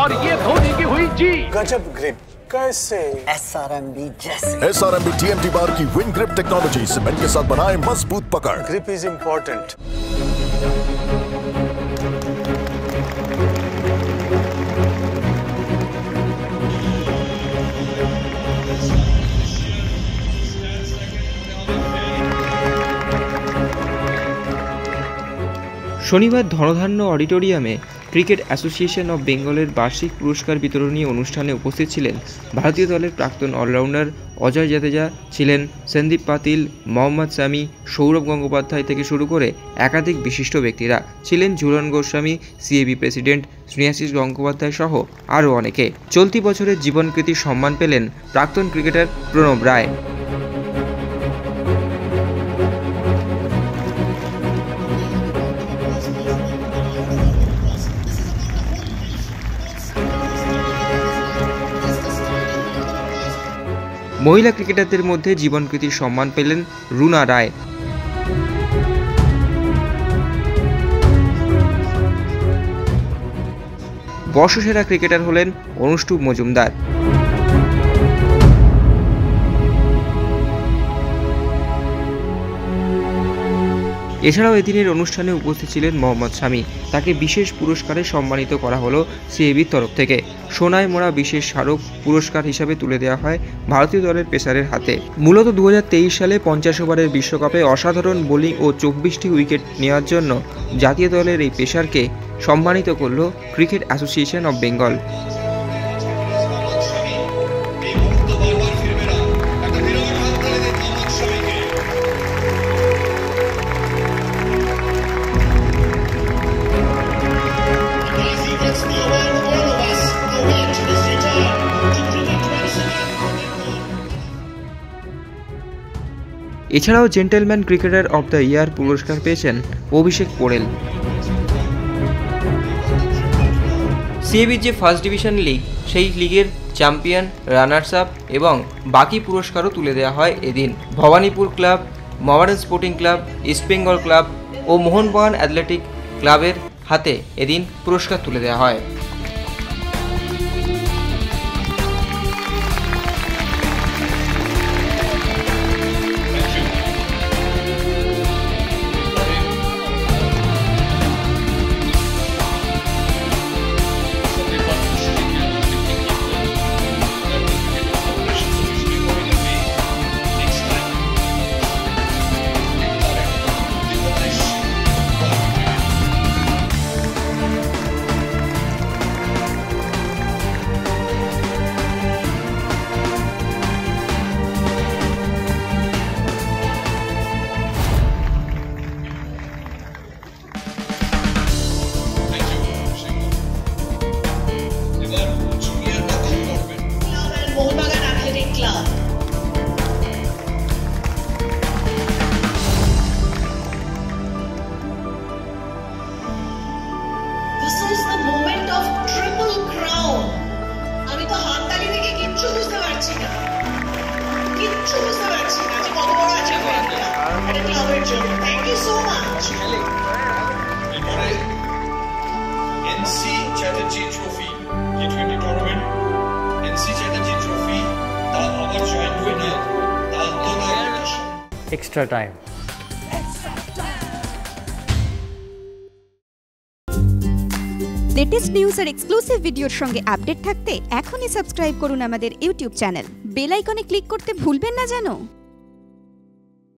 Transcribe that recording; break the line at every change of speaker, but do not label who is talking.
और ये धोनी की हुई जी।
गजब ग्रिप कैसे?
SRMB जैसे।
SRMB TMT बार की विन ग्रिप टेक्नोलॉजी सीमेंट के साथ बनाए मजबूत पकड़।
Grip is important.
শনিবার ধনধান্য অডিটোরিয়ামে ক্রিকেট অ্যাসোসিয়েশন অব বেঙ্গলের বার্ষিক পুরস্কার বিতরণী অনুষ্ঠানে উপস্থিত ছিলেন ভারতীয় দলের প্রাক্তন অলরাউন্ডার অজয় জাদেজা, ছিলেন সন্দীপ পাতিল, মোহাম্মদ সামি, সৌরভ গঙ্গোপাধ্যায় থেকে শুরু করে একাধিক বিশিষ্ট ব্যক্তিরা, ছিলেন ঝুলন গোস্বামী, সিএবি প্রেসিডেন্ট স্নেহাশিস গঙ্গোপাধ্যায় সহ আরও অনেকে। চলতি বছরের জীবনকৃতির সম্মান পেলেন প্রাক্তন ক্রিকেটার প্রণব রায়। মহিলা ক্রিকেটারদের মধ্যে জীবনকৃতির সম্মান পেলেন রুনা রায়। বর্ষসেরা ক্রিকেটার হলেন অনুষ্টুপ মজুমদার। এছাড়াও এদিনের অনুষ্ঠানে উপস্থিত ছিলেন মোহাম্মদ সামি। তাকে বিশেষ পুরস্কারে সম্মানিত করা হলো সিএবির তরফ থেকে। সোনায় মোড়া বিশেষ স্মারক পুরস্কার হিসাবে তুলে দেওয়া হয় ভারতীয় দলের পেসারের হাতে। মূলত 2023 সালে 50 ওভারের বিশ্বকাপে অসাধারণ বোলিং ও 24টি উইকেট নেওয়ার জন্য জাতীয় দলের এই পেসারকে সম্মানিত করল ক্রিকেট অ্যাসোসিয়েশন অব বেঙ্গল। এছাড়াও gentleman cricketer of the year পুরস্কার পেয়েছেন অভিষেক পোরেল। সিএবির যে ফার্স্ট ডিভিশন লিগ, সেই লিগের চ্যাম্পিয়ন, রানার্স আপ এবং বাকি পুরস্কারও তুলে দেওয়া হয় এদিন। ভবানীপুর ক্লাব, মহারান স্পোর্টিং ক্লাব, ইস্টবেঙ্গল ক্লাব ও মোহনবাগান অ্যাথলেটিক ক্লাবের হাতে এদিন পুরস্কার তুলে দেওয়া হয়।
Mohun Bagan athletic club. This is the moment of triple crown. আমি তো হাততালি থেকে কিচ্ছু বুঝতে পারছি না, কিচ্ছু বুঝতে পারছি না যে কত বড় আছে এটা ক্লাবের জন্য। Thank you so much.
এরপরে এনসি চ্যাটার্জি ট্রফি টি20 টুর্নামেন্ট, এনসি চ্যাটার্জি ট্রফি, তার আবার joint winner
extra time.
Latest news আর এক্সক্লুসিভ ভিডিওর সঙ্গে আপডেট থাকতে এখনই সাবস্ক্রাইব করুন আমাদের ইউটিউব চ্যানেল। বেল আইকনে ক্লিক করতে ভুলবেন না যেন।